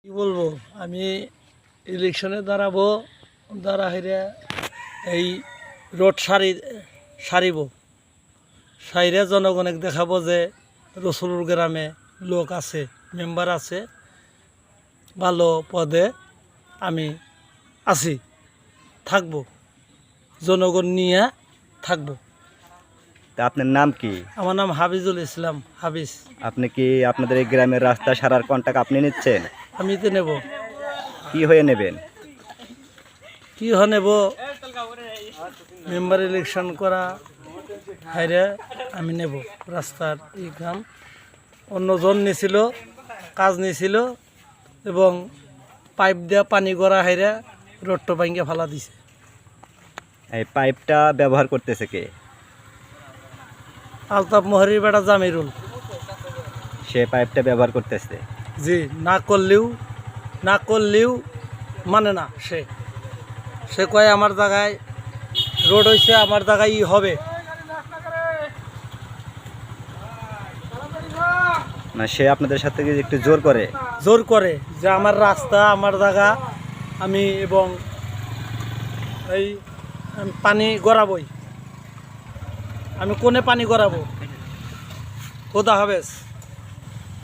কি বলবো, আমি ইলেকশনে দাঁড়াবো, দাঁড়াইরে এই রোড সারিব, সাইরে জনগণকে দেখাবো যে রসুলুর গ্রামে লোক আছে, মেম্বার আছে, ভালো পদে আমি আছি, থাকবো, জনগণ নিয়ে থাকবো। তা আপনার নাম কি? আমার নাম হাফিজুল ইসলাম, হাফিজ। আপনি কি আপনাদের এই গ্রামের রাস্তা সারার কন্ট্রাক্ট আপনি নিচ্ছেন? আমি তো নেব। কি হয়ে নেবেন? কি হয় নেব, মেম্বার ইলেকশন করা হাইরে আমি নেব। রাস্তার এই কাম অন্যজন নিছিল, কাজ নিছিল এবং পাইপ দেওয়া পানি করা হাইরে রোডটা ভাঙ্গে ফালা দিছে। এই পাইপটা ব্যবহার করতেছে কে? আলতাফ মোহরির বেটা জামিরুল। সে পাইপটা ব্যবহার করতেছে? জি, না করলেও মানে না। সে কয় আমার জায়গায় রোড হয়েছে, আমার জায়গায় হবে না, সে আপনাদের সাথে কি একটু জোর করে? জোর করে যে আমার রাস্তা, আমার জায়গা, আমি এবং এই আমি পানি গড়াবই, আমি কোনে পানি গড়াবো। খোদা হাফেজ।